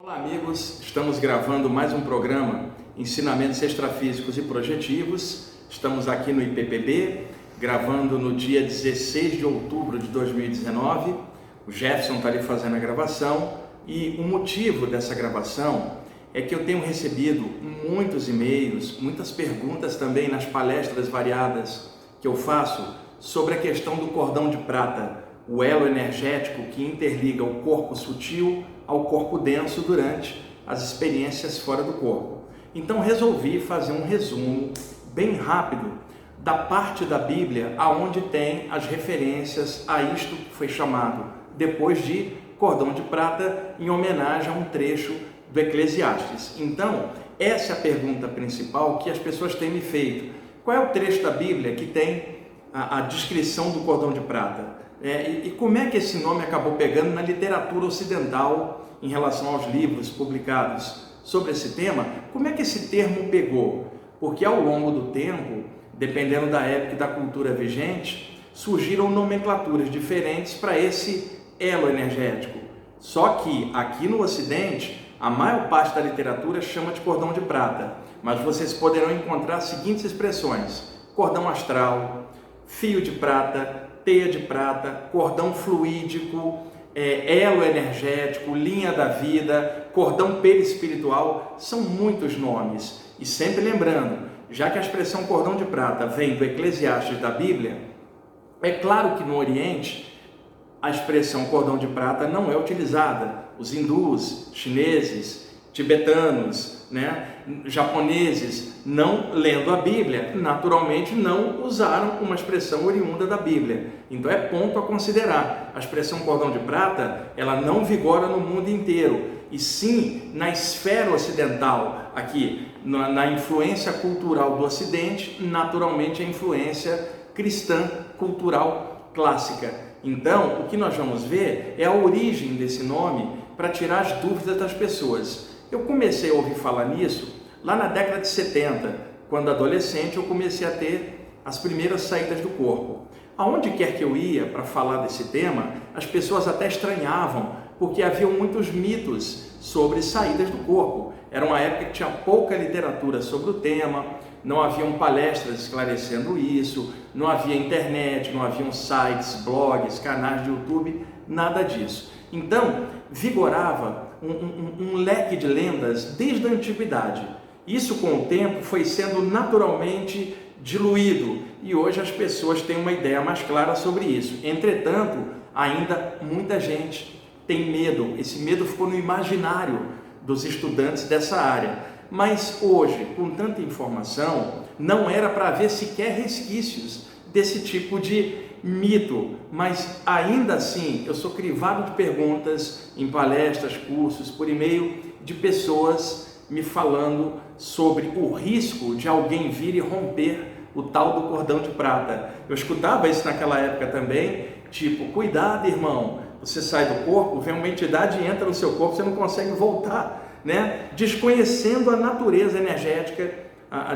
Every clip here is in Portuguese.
Olá amigos, estamos gravando mais um programa Ensinamentos Extrafísicos e Projetivos. Estamos aqui no IPPB, gravando no dia 16 de outubro de 2019. O Jefferson está ali fazendo a gravação e o motivo dessa gravação é que eu tenho recebido muitos e-mails, muitas perguntas também nas palestras variadas que eu faço sobre a questão do cordão de prata, o elo energético que interliga o corpo sutil ao corpo denso durante as experiências fora do corpo. Então resolvi fazer um resumo bem rápido da parte da Bíblia aonde tem as referências a isto que foi chamado depois de cordão de prata, em homenagem a um trecho do Eclesiastes. Então, essa é a pergunta principal que as pessoas têm me feito. Qual é o trecho da Bíblia que tem a descrição do cordão de prata? E como é que esse nome acabou pegando na literatura ocidental em relação aos livros publicados sobre esse tema? Como é que esse termo pegou? Porque ao longo do tempo, dependendo da época e da cultura vigente, surgiram nomenclaturas diferentes para esse elo energético. Só que aqui no Ocidente, a maior parte da literatura chama de cordão de prata, mas vocês poderão encontrar as seguintes expressões: cordão astral, fio de prata, teia de prata, cordão fluídico, elo energético, linha da vida, cordão perispiritual. São muitos nomes. E sempre lembrando, já que a expressão cordão de prata vem do Eclesiastes da Bíblia, é claro que no Oriente a expressão cordão de prata não é utilizada. Os hindus, chineses, tibetanos, japoneses, não lendo a Bíblia, naturalmente não usaram uma expressão oriunda da Bíblia. Então é ponto a considerar. A expressão cordão de prata, ela não vigora no mundo inteiro, e sim na esfera ocidental, aqui, na influência cultural do Ocidente, naturalmente a influência cristã cultural clássica. Então, o que nós vamos ver é a origem desse nome para tirar as dúvidas das pessoas. Eu comecei a ouvir falar nisso lá na década de 70, quando adolescente eu comecei a ter as primeiras saídas do corpo. Aonde quer que eu ia para falar desse tema, as pessoas até estranhavam, porque havia muitos mitos sobre saídas do corpo. Era uma época que tinha pouca literatura sobre o tema, não haviam palestras esclarecendo isso, não havia internet, não haviam sites, blogs, canais de YouTube, nada disso. Então, vigorava um leque de lendas desde a antiguidade. Isso, com o tempo, foi sendo naturalmente diluído e hoje as pessoas têm uma ideia mais clara sobre isso. Entretanto, ainda muita gente tem medo. Esse medo ficou no imaginário dos estudantes dessa área. Mas hoje, com tanta informação, não era para haver sequer resquícios desse tipo de mito, mas ainda assim eu sou crivado de perguntas em palestras, cursos, por e-mail, de pessoas me falando sobre o risco de alguém vir e romper o tal do cordão de prata. Eu escutava isso naquela época também, tipo, cuidado irmão, você sai do corpo, vem uma entidade e entra no seu corpo, você não consegue voltar, desconhecendo a natureza energética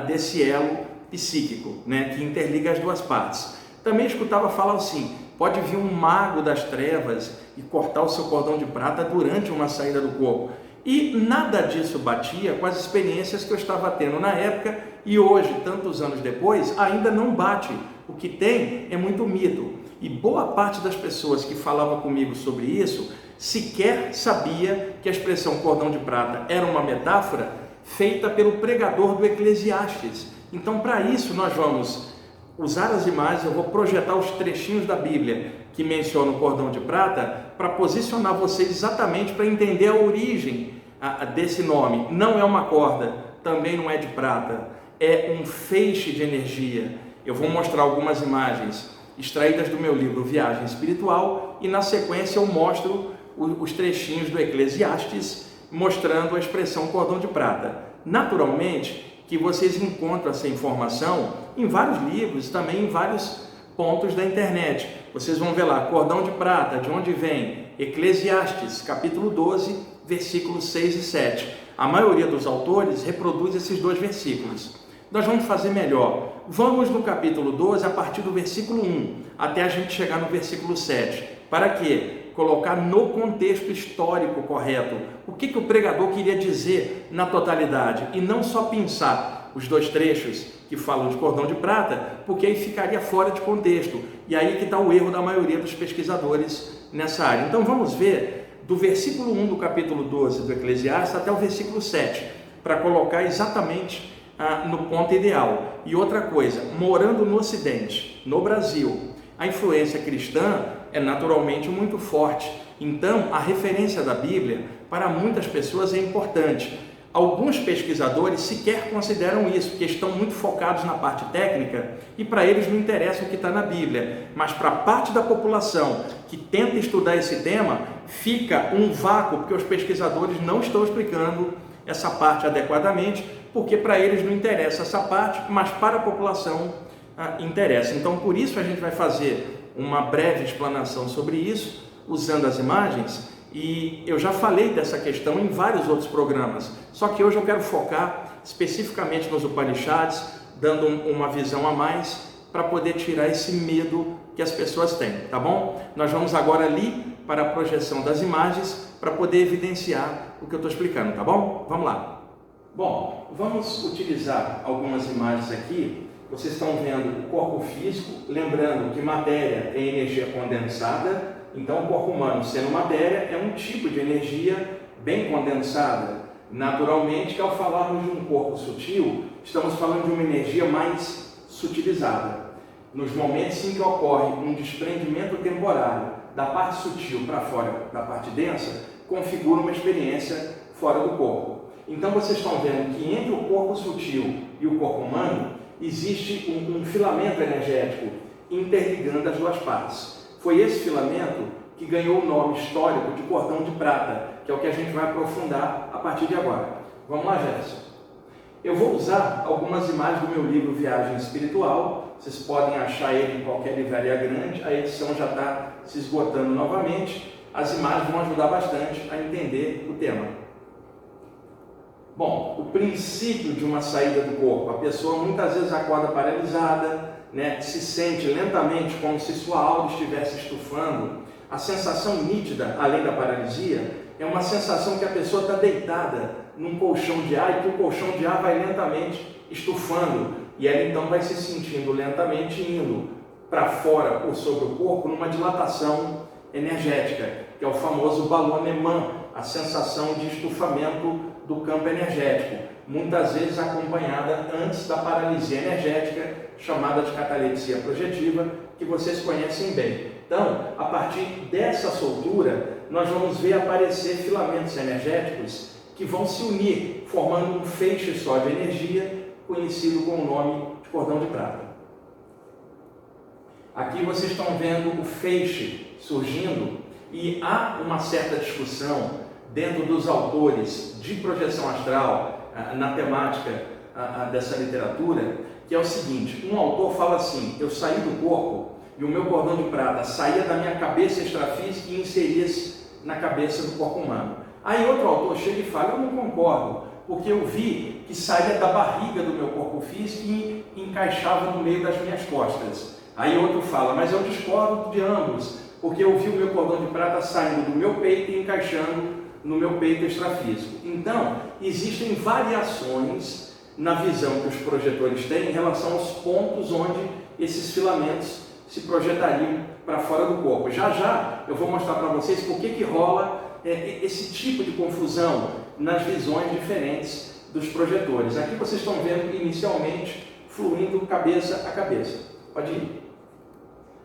desse elo psíquico, que interliga as duas partes. Também escutava falar assim, pode vir um mago das trevas e cortar o seu cordão de prata durante uma saída do corpo. E nada disso batia com as experiências que eu estava tendo na época e hoje, tantos anos depois, ainda não bate. O que tem é muito mito. E boa parte das pessoas que falavam comigo sobre isso sequer sabia que a expressão cordão de prata era uma metáfora feita pelo pregador do Eclesiastes. Então, para isso, nós vamos usar as imagens, eu vou projetar os trechinhos da Bíblia que mencionam o cordão de prata para posicionar vocês exatamente para entender a origem desse nome. Não é uma corda, também não é de prata, é um feixe de energia. Eu vou mostrar algumas imagens extraídas do meu livro Viagem Espiritual e na sequência eu mostro os trechinhos do Eclesiastes mostrando a expressão cordão de prata. Naturalmente que vocês encontram essa informação em vários livros, também em vários pontos da internet. Vocês vão ver lá, cordão de prata, de onde vem? Eclesiastes, capítulo 12, versículos 6 e 7. A maioria dos autores reproduz esses dois versículos. Nós vamos fazer melhor. Vamos no capítulo 12, a partir do versículo 1, até a gente chegar no versículo 7. Para quê? colocar no contexto histórico correto. O que o pregador queria dizer na totalidade e não só pensar os dois trechos que falam de cordão de prata, porque aí ficaria fora de contexto. E aí que está o erro da maioria dos pesquisadores nessa área. Então vamos ver do versículo 1 do capítulo 12 do Eclesiastes até o versículo 7, para colocar exatamente no ponto ideal. E outra coisa, morando no Ocidente, no Brasil, a influência cristã é naturalmente muito forte. Então, a referência da Bíblia para muitas pessoas é importante. Alguns pesquisadores sequer consideram isso, porque estão muito focados na parte técnica e para eles não interessa o que está na Bíblia. Mas para parte da população que tenta estudar esse tema, fica um vácuo, porque os pesquisadores não estão explicando essa parte adequadamente, porque para eles não interessa essa parte, mas para a população interessa. Então, por isso a gente vai fazer uma breve explanação sobre isso, usando as imagens, e eu já falei dessa questão em vários outros programas, só que hoje eu quero focar especificamente nos Upanishads, dando uma visão a mais, para poder tirar esse medo que as pessoas têm, tá bom? Nós vamos agora ali para a projeção das imagens, para poder evidenciar o que eu estou explicando, tá bom? Vamos lá. Bom, vamos utilizar algumas imagens aqui. Vocês estão vendo o corpo físico, lembrando que matéria é energia condensada, então o corpo humano, sendo matéria, é um tipo de energia bem condensada. Naturalmente, que ao falarmos de um corpo sutil, estamos falando de uma energia mais sutilizada. Nos momentos em que ocorre um desprendimento temporário da parte sutil para fora da parte densa, configura uma experiência fora do corpo. Então vocês estão vendo que entre o corpo sutil e o corpo humano existe um filamento energético interligando as duas partes. Foi esse filamento que ganhou o nome histórico de cordão de prata, que é o que a gente vai aprofundar a partir de agora. Vamos lá, Jefferson. Eu vou usar algumas imagens do meu livro Viagem Espiritual. Vocês podem achar ele em qualquer livraria grande. A edição já está se esgotando novamente. As imagens vão ajudar bastante a entender o tema. Bom, o princípio de uma saída do corpo. A pessoa muitas vezes acorda paralisada, se sente lentamente como se sua aura estivesse estufando. A sensação nítida, além da paralisia, é uma sensação que a pessoa está deitada num colchão de ar e que o colchão de ar vai lentamente estufando. E ela então vai se sentindo lentamente indo para fora por sobre o corpo numa dilatação energética, que é o famoso ballonnement, a sensação de estufamento do campo energético, muitas vezes acompanhada antes da paralisia energética, chamada de catalepsia projetiva, que vocês conhecem bem. Então, a partir dessa soltura, nós vamos ver aparecer filamentos energéticos que vão se unir, formando um feixe só de energia, conhecido com o nome de cordão de prata. Aqui vocês estão vendo o feixe surgindo e há uma certa discussão dentro dos autores de projeção astral na temática dessa literatura, que é o seguinte: um autor fala assim: eu saí do corpo e o meu cordão de prata saía da minha cabeça extrafísica e inseria-se na cabeça do corpo humano. Aí outro autor chega e fala: eu não concordo, porque eu vi que saía da barriga do meu corpo físico e encaixava no meio das minhas costas. Aí outro fala: mas eu discordo de ambos, porque eu vi o meu cordão de prata saindo do meu peito e encaixando no meu peito extrafísico. Então, existem variações na visão que os projetores têm em relação aos pontos onde esses filamentos se projetariam para fora do corpo. Já já eu vou mostrar para vocês por que rola esse tipo de confusão nas visões diferentes dos projetores. Aqui vocês estão vendo inicialmente fluindo cabeça a cabeça. Pode ir.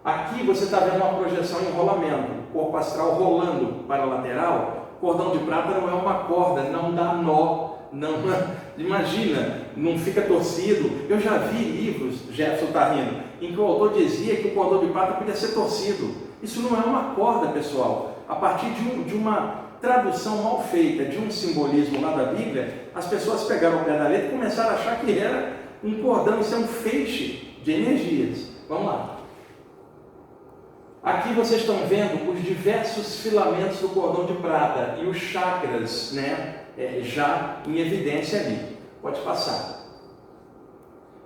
Aqui você está vendo uma projeção em rolamento, corpo astral rolando para a lateral. Cordão de prata não é uma corda, não dá nó, não, imagina, não fica torcido. Eu já vi livros, Jefferson está rindo, em que o autor dizia que o cordão de prata podia ser torcido. Isso não é uma corda, pessoal. A partir de uma tradução mal feita, de um simbolismo lá da Bíblia, as pessoas pegaram o pé da letra e começaram a achar que era um cordão, isso é um feixe de energias. Vamos lá. Aqui vocês estão vendo os diversos filamentos do cordão de prata e os chakras, já em evidência ali. Pode passar.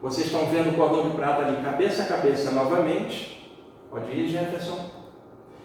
Vocês estão vendo o cordão de prata ali cabeça a cabeça novamente. Pode ir, Jefferson.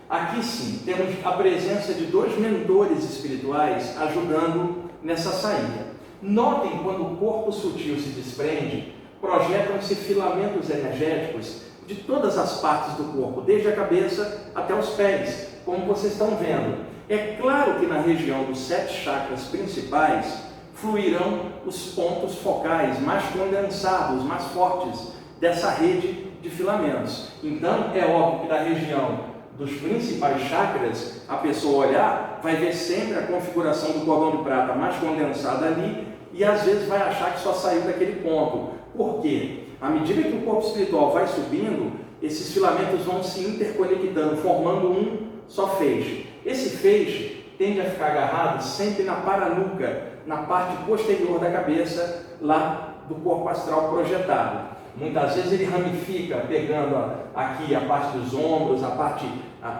Aqui sim, temos a presença de dois mentores espirituais ajudando nessa saída. Notem quando o corpo sutil se desprende, projetam-se filamentos energéticos de todas as partes do corpo, desde a cabeça até os pés, como vocês estão vendo. É claro que na região dos 7 chakras principais fluirão os pontos focais mais condensados, mais fortes dessa rede de filamentos. Então, é óbvio que na região dos principais chakras, a pessoa olhar, vai ver sempre a configuração do cordão de prata mais condensada ali e às vezes vai achar que só saiu daquele ponto. Por quê? À medida que o corpo espiritual vai subindo, esses filamentos vão se interconectando, formando um só feixe. Esse feixe tende a ficar agarrado sempre na paranuca, na parte posterior da cabeça, lá do corpo astral projetado. Muitas vezes ele ramifica, pegando aqui a parte dos ombros, a parte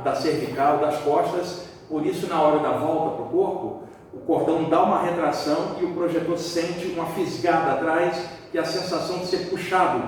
da cervical, das costas. Por isso, na hora da volta para o corpo, o cordão dá uma retração e o projetor sente uma fisgada atrás, que é a sensação de ser puxado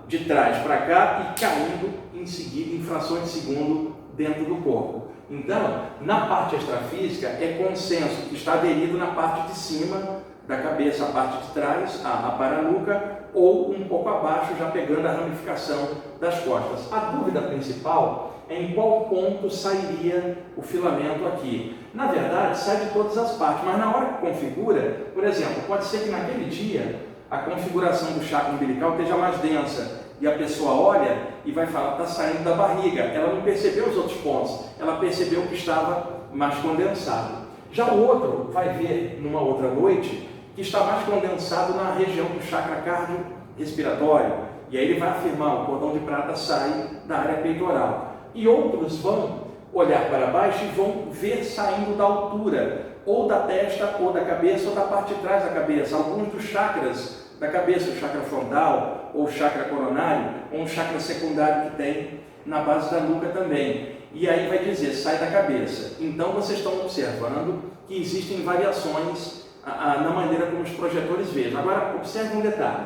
de trás para cá e caindo em seguida, em frações de segundo, dentro do corpo. Então, na parte extrafísica, é consenso que está aderido na parte de cima da cabeça, a parte de trás, a paranuca, ou um pouco abaixo, já pegando a ramificação das costas. A dúvida principal é em qual ponto sairia o filamento aqui. Na verdade, sai de todas as partes, mas na hora que configura, por exemplo, pode ser que naquele dia a configuração do chakra umbilical esteja mais densa, e a pessoa olha e vai falar, está saindo da barriga. Ela não percebeu os outros pontos, ela percebeu que estava mais condensado. Já o outro vai ver numa outra noite que está mais condensado na região do chakra cardiorrespiratório, e aí ele vai afirmar, o cordão de prata sai da área peitoral. E outros vão olhar para baixo e vão ver saindo da altura, ou da testa, ou da cabeça, ou da parte de trás da cabeça, alguns dos chakras da cabeça, o chakra frontal, ou o chakra coronário, ou um chakra secundário que tem na base da nuca também. E aí vai dizer, sai da cabeça. Então vocês estão observando que existem variações na maneira como os projetores vejam. Agora, observe um detalhe.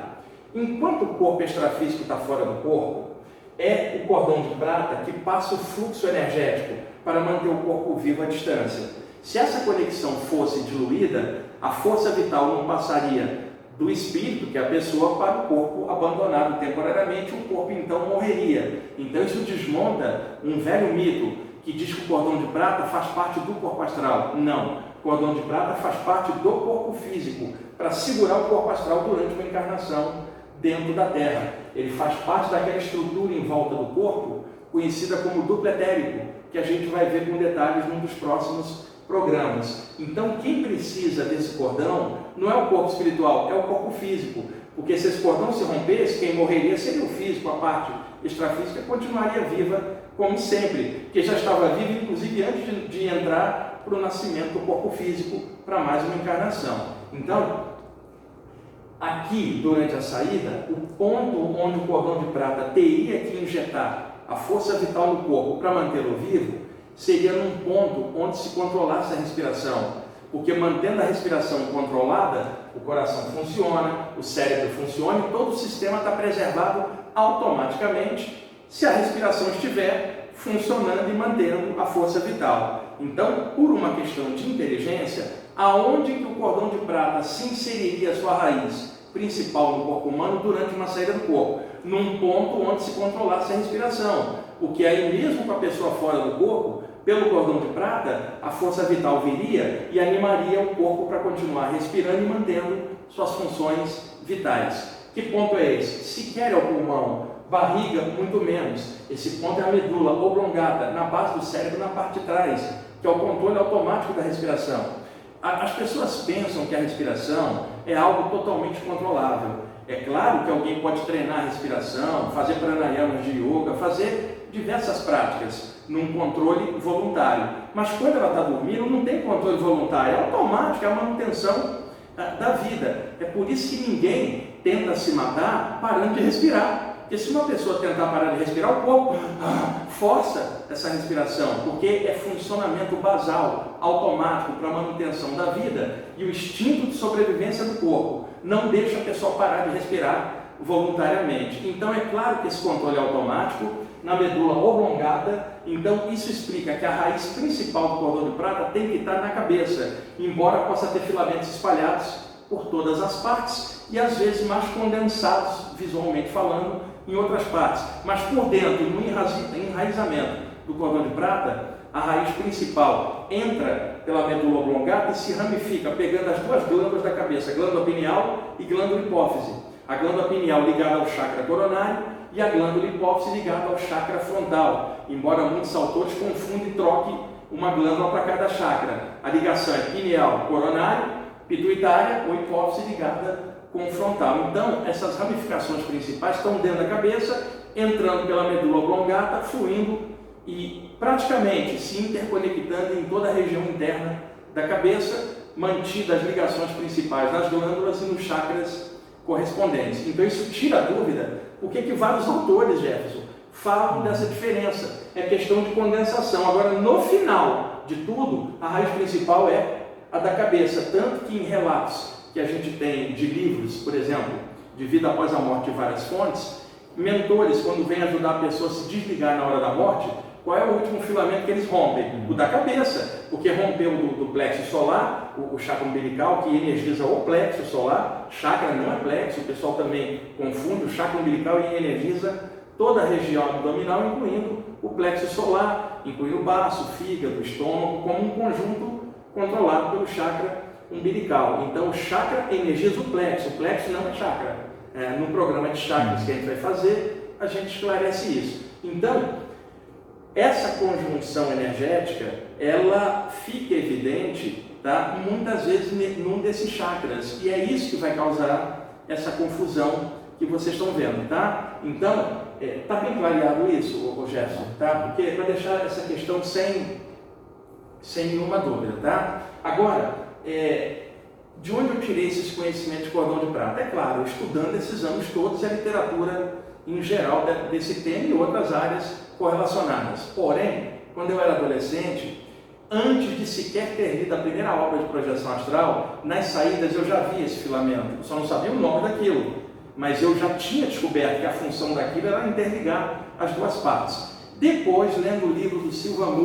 Enquanto o corpo extrafísico está fora do corpo, é o cordão de prata que passa o fluxo energético para manter o corpo vivo à distância. Se essa conexão fosse diluída, a força vital não passaria do espírito, que é a pessoa, para o corpo abandonado temporariamente, o corpo então morreria. Então isso desmonta um velho mito que diz que o cordão de prata faz parte do corpo astral. Não. O cordão de prata faz parte do corpo físico, para segurar o corpo astral durante uma encarnação dentro da Terra. Ele faz parte daquela estrutura em volta do corpo, conhecida como duplo etérico, que a gente vai ver com detalhes num dos próximos programas. Então, quem precisa desse cordão não é o corpo espiritual, é o corpo físico. Porque se esse cordão se rompesse, quem morreria seria o físico, a parte extrafísica continuaria viva como sempre, que já estava viva, inclusive antes de entrar para o nascimento do corpo físico para mais uma encarnação. Então, aqui, durante a saída, o ponto onde o cordão de prata teria que injetar a força vital no corpo para mantê-lo vivo, seria num ponto onde se controlasse a respiração, porque mantendo a respiração controlada, o coração funciona, o cérebro funciona e todo o sistema está preservado automaticamente se a respiração estiver funcionando e mantendo a força vital. Então, por uma questão de inteligência, aonde que o cordão de prata se inseriria a sua raiz principal no corpo humano durante uma saída do corpo? Num ponto onde se controlasse a respiração, porque aí mesmo com a pessoa fora do corpo, pelo cordão de prata, a força vital viria e animaria o corpo para continuar respirando e mantendo suas funções vitais. Que ponto é esse? Sequer é o pulmão, barriga muito menos. Esse ponto é a medula oblongada, na base do cérebro, na parte de trás, que é o controle automático da respiração. As pessoas pensam que a respiração é algo totalmente controlável. É claro que alguém pode treinar a respiração, fazer pranayamas de yoga, fazer diversas práticas num controle voluntário. Mas quando ela está dormindo, não tem controle voluntário, é automático, é a manutenção da vida. É por isso que ninguém tenta se matar parando de respirar. Porque se uma pessoa tentar parar de respirar, o corpo força essa respiração, porque é funcionamento basal, automático para a manutenção da vida, e o instinto de sobrevivência do corpo não deixa a pessoa parar de respirar voluntariamente. Então é claro que esse controle automático na medula oblongata. Então isso explica que a raiz principal do cordão de prata tem que estar na cabeça, embora possa ter filamentos espalhados por todas as partes e às vezes mais condensados, visualmente falando, em outras partes. Mas por dentro, no enraizamento do cordão de prata, a raiz principal entra pela medula oblongata e se ramifica, pegando as duas glândulas da cabeça, glândula pineal e glândula hipófise. A glândula pineal ligada ao chakra coronário e a glândula hipófise ligada ao chakra frontal, embora muitos autores confundam e troquem uma glândula para cada chakra. A ligação é pineal, coronário, pituitária ou hipófise ligada com o frontal. Então, essas ramificações principais estão dentro da cabeça, entrando pela medula oblongata, fluindo e praticamente se interconectando em toda a região interna da cabeça, mantidas as ligações principais nas glândulas e nos chakras correspondentes. Então isso tira a dúvida, por que vários autores, Jefferson, falam dessa diferença. É questão de condensação. Agora, no final de tudo, a raiz principal é a da cabeça, tanto que em relatos que a gente tem de livros, por exemplo, de vida após a morte de várias fontes, mentores, quando vêm ajudar a pessoa a se desligar na hora da morte, qual é o último filamento que eles rompem? O da cabeça, porque rompeu do plexo solar, o chakra umbilical, que energiza o plexo solar. Chakra não é plexo, o pessoal também confunde, o chakra umbilical energiza toda a região abdominal, incluindo o plexo solar, incluindo o baço, o fígado, o estômago, como um conjunto controlado pelo chakra umbilical. Então o chakra energiza o plexo não é chakra. No programa de chakras que a gente vai fazer, a gente esclarece isso. Então, essa conjunção energética, ela fica evidente, tá? Muitas vezes num desses chakras, e é isso que vai causar essa confusão que vocês estão vendo, tá? Então, tá bem clareado isso, Gerson, tá? Porque para deixar essa questão sem nenhuma dúvida, tá? Agora, de onde eu tirei esses conhecimentos de cordão de prata? É claro, estudando esses anos todos e a literatura em geral desse tema e outras áreas correlacionadas. Porém, quando eu era adolescente, antes de sequer ter lido a primeira obra de projeção astral, nas saídas eu já via esse filamento. Eu só não sabia o nome daquilo, mas eu já tinha descoberto que a função daquilo era interligar as duas partes. Depois, lendo o livro do Sylvan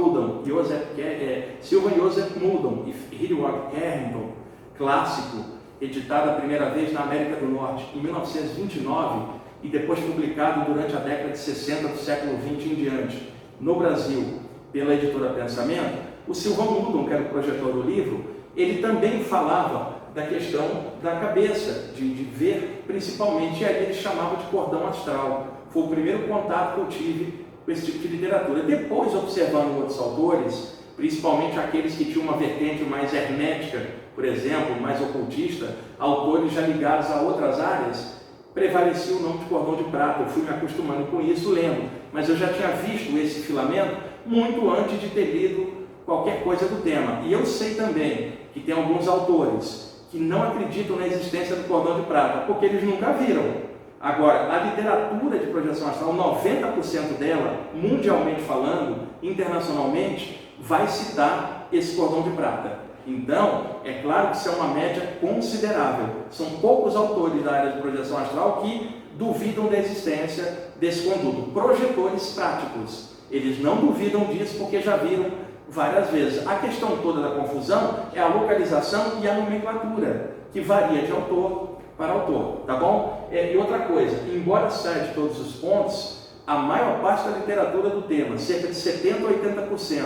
Joseph Muldon e Edward Carrington, clássico, editado a primeira vez na América do Norte em 1929 e depois publicado durante a década de 60 do século XX em diante, no Brasil, pela editora Pensamento, o Sylvan Muldon, que era o projetor do livro, ele também falava da questão da cabeça, de ver principalmente, e aí ele chamava de cordão astral. Foi o primeiro contato que eu tive com esse tipo de literatura. Depois, observando outros autores, principalmente aqueles que tinham uma vertente mais hermética, por exemplo, mais ocultista, autores já ligados a outras áreas, prevalecia o nome de cordão de prata. Eu fui me acostumando com isso, lendo, mas eu já tinha visto esse filamento muito antes de ter lido qualquer coisa do tema. E eu sei também que tem alguns autores que não acreditam na existência do cordão de prata, porque eles nunca viram. Agora, a literatura de projeção astral, 90% dela, mundialmente falando, internacionalmente, vai citar esse cordão de prata. Então, é claro que isso é uma média considerável. São poucos autores da área de projeção astral que duvidam da existência desse conduto. Projetores práticos, eles não duvidam disso porque já viram várias vezes. A questão toda da confusão é a localização e a nomenclatura, que varia de autor para autor, tá bom? E outra coisa, embora saia de todos os pontos, a maior parte da literatura do tema, cerca de 70% a 80%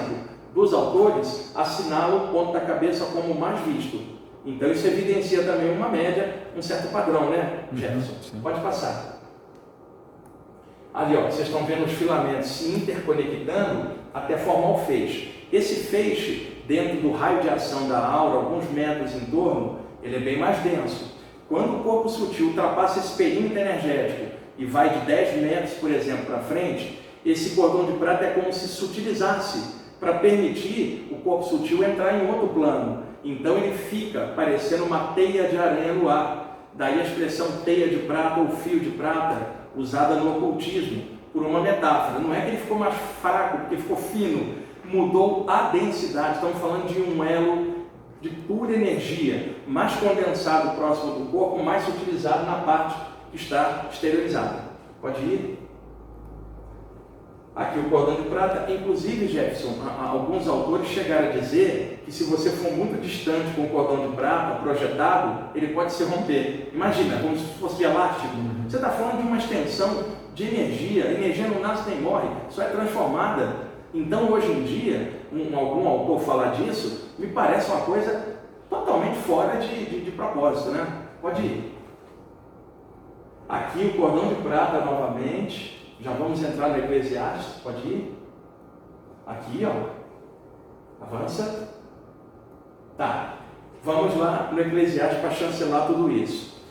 dos autores, assinalam o ponto da cabeça como o mais visto. Então isso evidencia também uma média, um certo padrão, né, Jefferson? Pode passar. Ali, ó, vocês estão vendo os filamentos se interconectando até formar o feixe. Esse feixe, dentro do raio de ação da aura, alguns metros em torno, ele é bem mais denso. Quando o corpo sutil ultrapassa esse perímetro energético e vai de 10 metros, por exemplo, para frente, esse cordão de prata é como se sutilizasse para permitir o corpo sutil entrar em outro plano. Então ele fica parecendo uma teia de aranha no ar. Daí a expressão teia de prata ou fio de prata, usada no ocultismo, por uma metáfora. Não é que ele ficou mais fraco, porque ficou fino. Mudou a densidade. Estamos falando de um elo de pura energia, mais condensado próximo do corpo, mais utilizado na parte que está esterilizada. Pode ir? Aqui o cordão de prata, inclusive, Jefferson, alguns autores chegaram a dizer que se você for muito distante com o cordão de prata projetado, ele pode se romper. Imagina, como se fosse elástico. Você está falando de uma extensão de energia. A energia não nasce nem morre, só é transformada. Então, hoje em dia, algum autor falar disso, me parece uma coisa totalmente fora de propósito, né? Pode ir. Aqui o cordão de prata novamente. Já vamos entrar no Eclesiastes, pode ir? Aqui, ó. Avança. Tá. Vamos lá no Eclesiastes para chancelar tudo isso.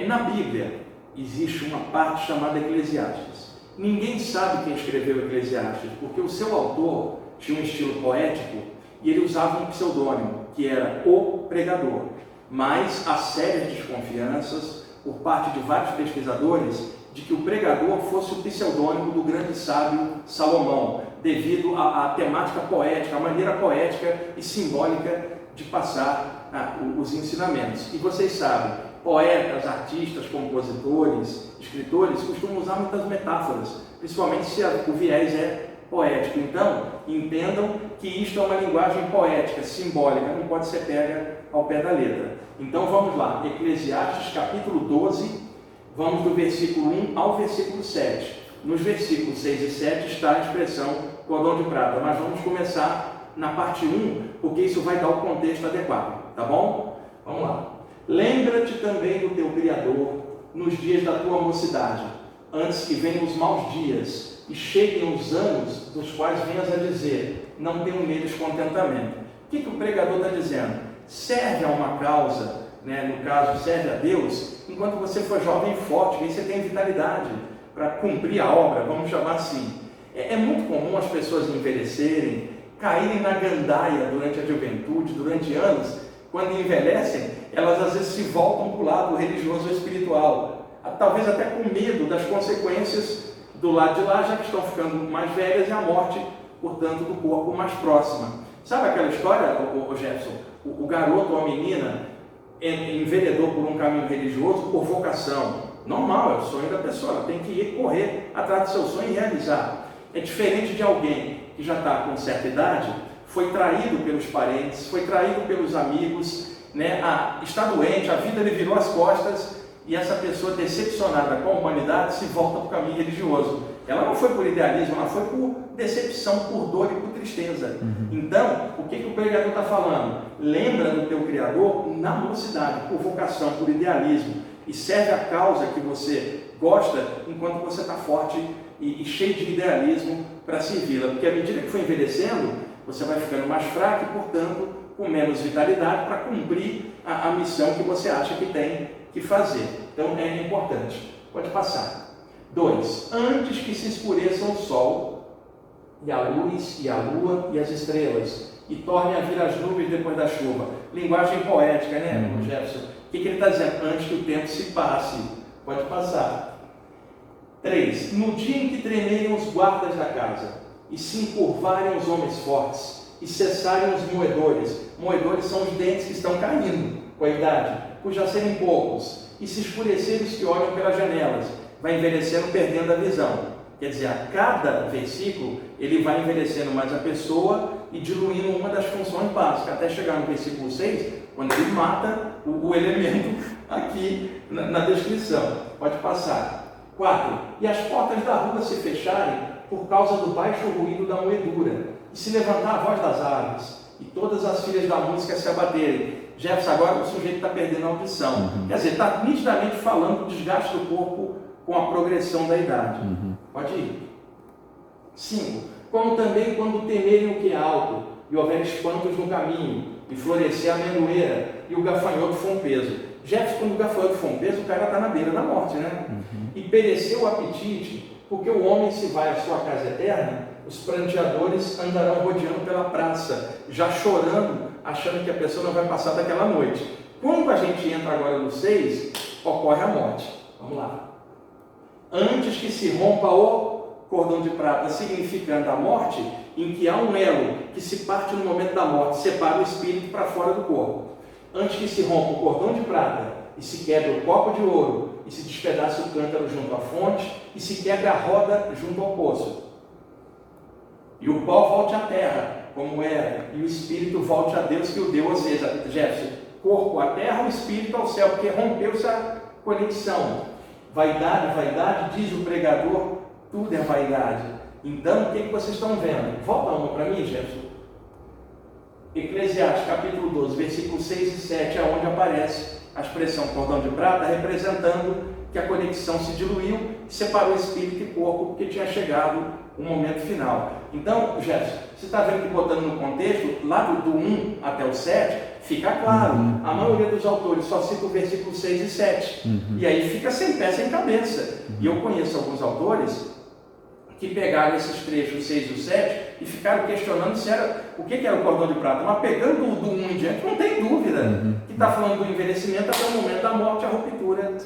Na Bíblia existe uma parte chamada Eclesiastes. Ninguém sabe quem escreveu o Eclesiastes, porque o seu autor tinha um estilo poético e ele usava um pseudônimo, que era o pregador. Mas há sérias desconfianças por parte de vários pesquisadores de que o pregador fosse o pseudônimo do grande sábio Salomão, devido à temática poética, à maneira poética e simbólica de passar os ensinamentos. E vocês sabem, poetas, artistas, compositores, escritores costumam usar muitas metáforas, principalmente se o viés é poético. Então, entendam que isto é uma linguagem poética, simbólica, não pode ser pega ao pé da letra. Então vamos lá, Eclesiastes capítulo 12, vamos do versículo 1 ao versículo 7. Nos versículos 6 e 7 está a expressão cordão de prata, mas vamos começar na parte 1, porque isso vai dar o contexto adequado, tá bom? Vamos lá. Lembra-te também do teu Criador nos dias da tua mocidade, antes que venham os maus dias e cheguem os anos dos quais venhas a dizer, não tenho neles contentamento. O que o pregador está dizendo? Serve a uma causa, no caso, serve a Deus, enquanto você for jovem e forte, aí você tem vitalidade para cumprir a obra, vamos chamar assim. É muito comum as pessoas envelhecerem, caírem na gandaia durante a juventude, durante anos. Quando envelhecem, elas às vezes se voltam para o lado religioso ou espiritual, talvez até com medo das consequências do lado de lá, já que estão ficando mais velhas e a morte, portanto, do corpo mais próxima. Sabe aquela história, Jefferson? O garoto ou a menina enveredou por um caminho religioso por vocação. Normal, é o sonho da pessoa, ela tem que ir correr atrás do seu sonho e realizar. É diferente de alguém que já está com certa idade, foi traído pelos parentes, foi traído pelos amigos, está doente, a vida lhe virou as costas e essa pessoa decepcionada com a humanidade se volta para o caminho religioso. Ela não foi por idealismo, ela foi por decepção, por dor e por tristeza. Então, o que o pregador está falando? Lembra do teu Criador na mocidade, por vocação, por idealismo, e serve a causa que você gosta enquanto você está forte e cheio de idealismo para servi-la. Porque à medida que for envelhecendo, você vai ficando mais fraco e, portanto, com menos vitalidade para cumprir a missão que você acha que tem que fazer. Então, é importante. Pode passar. 2. Antes que se escureçam o sol, e a luz, e a lua, e as estrelas, e tornem a vir as nuvens depois da chuva. Linguagem poética, né, Jefferson? O que ele está dizendo? Antes que o tempo se passe. Pode passar. 3. No dia em que tremerem os guardas da casa, e se encurvarem os homens fortes, e cessarem os moedores. Moedores são os dentes que estão caindo com a idade, por já serem poucos, e se escurecerem os que olham pelas janelas, vai envelhecendo, perdendo a visão. Quer dizer, a cada versículo, ele vai envelhecendo mais a pessoa e diluindo uma das funções básicas, até chegar no versículo 6, quando ele mata o elemento aqui na descrição. Pode passar. 4. E as portas da rua se fecharem por causa do baixo ruído da moedura, e se levantar a voz das aves, e todas as filhas da música se abaterem. Jefferson, agora o sujeito está perdendo a audição. Quer dizer, está nitidamente falando do desgaste do corpo com a progressão da idade. Pode ir. 5. Como também quando temerem o que é alto, e houver espantos no caminho, e florescer a amendoeira, e o gafanhoto for um peso. Jefferson, quando o gafanhoto for um peso, o cara está na beira da morte, né? E pereceu o apetite, porque o homem se vai à sua casa eterna, os pranteadores andarão rodeando pela praça, já chorando, achando que a pessoa não vai passar daquela noite. Quando a gente entra agora no 6, ocorre a morte. Vamos lá. Antes que se rompa o cordão de prata, significando a morte, em que há um elo que se parte no momento da morte, separa o espírito para fora do corpo. Antes que se rompa o cordão de prata, e se quebre o copo de ouro, e se despedace o cântaro junto à fonte, e se quebre a roda junto ao poço. e o pó volte à terra, como era, e o espírito volte a Deus que o deu, ou seja, Jefferson, corpo à terra, o espírito ao céu, porque rompeu-se a conexão. Vaidade, vaidade, diz o pregador, tudo é vaidade. Então, o que vocês estão vendo? Volta uma para mim, Jefferson. Eclesiastes capítulo 12, versículos 6 e 7, é onde aparece a expressão cordão de prata, representando que a conexão se diluiu, separou espírito e corpo, porque tinha chegado o momento final. Então, Jefferson, você está vendo que botando no contexto, lá do 1 até o 7, fica claro, a maioria dos autores só cita o versículo 6 e 7, e aí fica sem pé, sem cabeça. E eu conheço alguns autores que pegaram esses trechos 6 e 7 e ficaram questionando se era, o que era o cordão de prata. Mas pegando do 1 em diante, não tem dúvida que está falando do envelhecimento até o momento da morte, a ruptura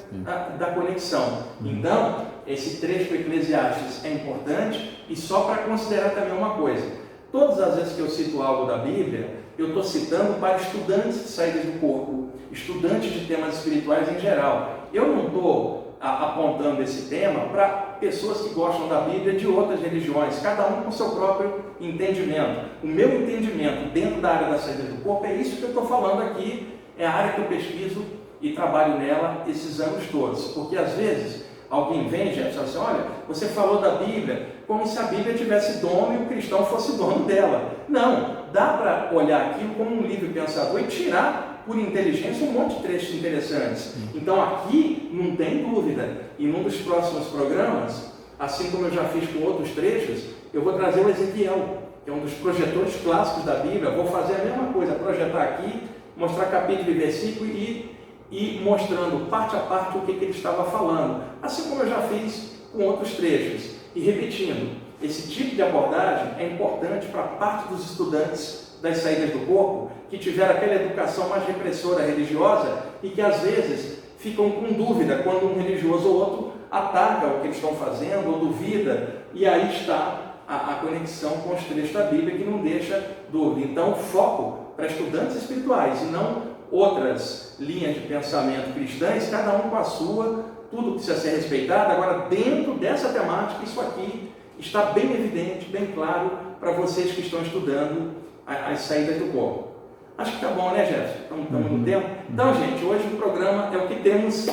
da conexão. Então, esse trecho do Eclesiastes é importante, e só para considerar também uma coisa: todas as vezes que eu cito algo da Bíblia, eu estou citando para estudantes de saídas do corpo, estudantes de temas espirituais em geral. Eu não estou apontando esse tema para pessoas que gostam da Bíblia de outras religiões, cada um com seu próprio entendimento. O meu entendimento dentro da área da saída do corpo é isso que eu estou falando aqui, é a área que eu pesquiso e trabalho nela esses anos todos. Porque às vezes alguém vem, gente, e fala assim: olha, você falou da Bíblia como se a Bíblia tivesse dono e o cristão fosse dono dela. Não, dá para olhar aquilo como um livro pensador e tirar por inteligência um monte de trechos interessantes. Então aqui não tem dúvida, e num dos próximos programas, assim como eu já fiz com outros trechos, eu vou trazer o Ezequiel, que é um dos projetores clássicos da Bíblia. Vou fazer a mesma coisa, projetar aqui, mostrar capítulo e versículo e mostrando parte a parte o que ele estava falando, assim como eu já fiz com outros trechos. E repetindo, esse tipo de abordagem é importante para parte dos estudantes das saídas do corpo, que tiveram aquela educação mais repressora religiosa e que às vezes ficam com dúvida quando um religioso ou outro ataca o que eles estão fazendo ou duvida, e aí está a conexão com os trechos da Bíblia, que não deixa dúvida. Então, foco para estudantes espirituais e não outras linhas de pensamento cristãs, cada um com a sua, tudo precisa ser respeitado. Agora, dentro dessa temática, isso aqui está bem evidente, bem claro para vocês que estão estudando as saídas do corpo. Acho que está bom, né, Jefferson? Estamos no tempo. Então, gente, hoje o programa é o que temos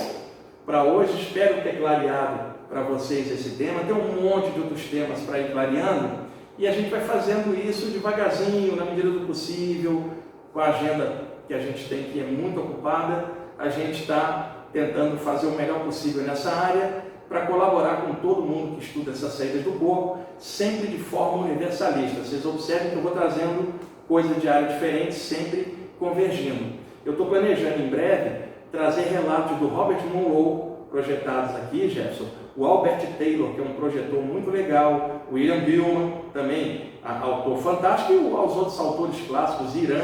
para hoje. Espero ter clareado para vocês esse tema. Tem um monte de outros temas para ir clareando, e a gente vai fazendo isso devagarzinho, na medida do possível, com a agenda que a gente tem, que é muito ocupada. A gente está tentando fazer o melhor possível nessa área, para colaborar com todo mundo que estuda essas saídas do corpo, sempre de forma universalista. Vocês observem que eu vou trazendo coisas de área diferentes, sempre convergindo. Eu estou planejando em breve trazer relatos do Robert Monroe, projetados aqui, Jefferson, o Albert Taylor, que é um projetor muito legal, o William Gilman, também autor fantástico, e aos outros autores clássicos, Irã,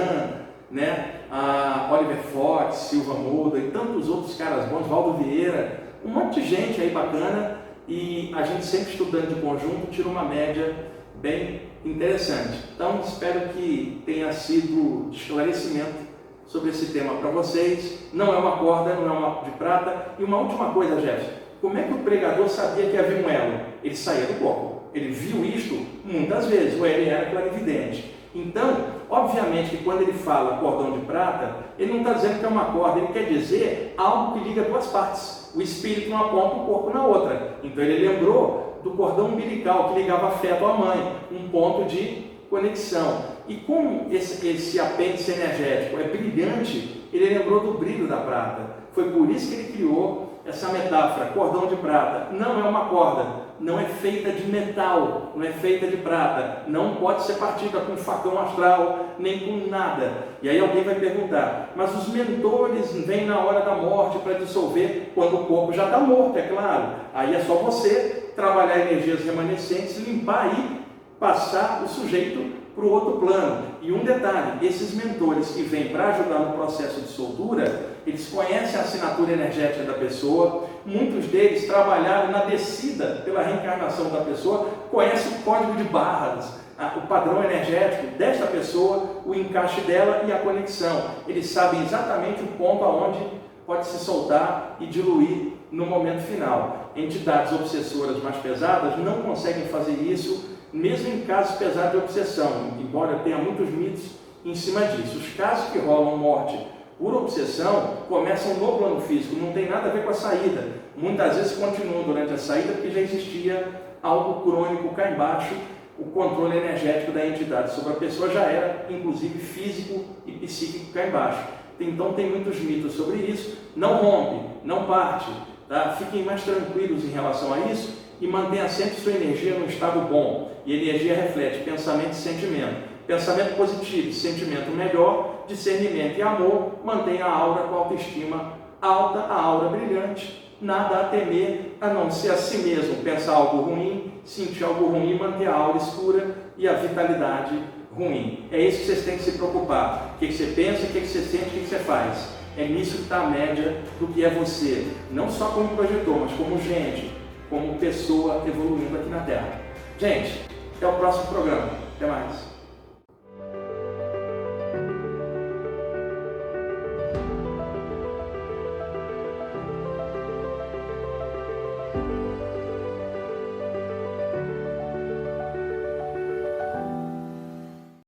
né? A Oliver Fox, Silva Moura e tantos outros caras bons, Valdo Vieira, um monte de gente aí bacana, e a gente sempre estudando de conjunto tira uma média bem interessante. Então, espero que tenha sido de esclarecimento sobre esse tema para vocês. Não é uma corda, não é uma de prata. E uma última coisa, Jefferson: como é que o pregador sabia que havia um elo? Ele saía do corpo, ele viu isto muitas vezes, ou ele era clarividente. Então, obviamente que quando ele fala cordão de prata, ele não está dizendo que é uma corda, ele quer dizer algo que liga duas partes. O espírito numa ponta, o corpo na outra. Então ele lembrou do cordão umbilical que ligava feto à mãe, um ponto de conexão. E como esse apêndice energético é brilhante, ele lembrou do brilho da prata. Foi por isso que ele criou essa metáfora, cordão de prata. Não é uma corda, não é feita de metal, não é feita de prata, não pode ser partida com facão astral, nem com nada. E aí alguém vai perguntar: mas os mentores vêm na hora da morte para dissolver quando o corpo já está morto, é claro. Aí é só você trabalhar energias remanescentes, limpar e passar o sujeito para o outro plano. E um detalhe: esses mentores que vêm para ajudar no processo de soltura, eles conhecem a assinatura energética da pessoa, muitos deles trabalharam na descida pela reencarnação da pessoa, conhecem o código de barras, o padrão energético desta pessoa, o encaixe dela e a conexão. Eles sabem exatamente o ponto aonde pode se soltar e diluir no momento final. Entidades obsessoras mais pesadas não conseguem fazer isso mesmo em casos pesados de obsessão, embora tenha muitos mitos em cima disso. Os casos que rolam morte por obsessão começam no plano físico, não tem nada a ver com a saída. Muitas vezes continuam durante a saída porque já existia algo crônico cá embaixo, o controle energético da entidade sobre a pessoa já era, inclusive, físico e psíquico cá embaixo. Então tem muitos mitos sobre isso. Não rompe, não parte, tá? Fiquem mais tranquilos em relação a isso e mantenha sempre sua energia num estado bom. E energia reflete pensamento e sentimento. Pensamento positivo, sentimento melhor, discernimento e amor, mantenha a aura com autoestima alta, a aura brilhante. Nada a temer, a não ser a si mesmo. Pensar algo ruim, sentir algo ruim, manter a aura escura e a vitalidade ruim. É isso que vocês têm que se preocupar. O que você pensa, o que você sente, o que você faz. É nisso que está a média do que é você. Não só como projetor, mas como gente, como pessoa evoluindo aqui na Terra. Gente, até o próximo programa. Até mais.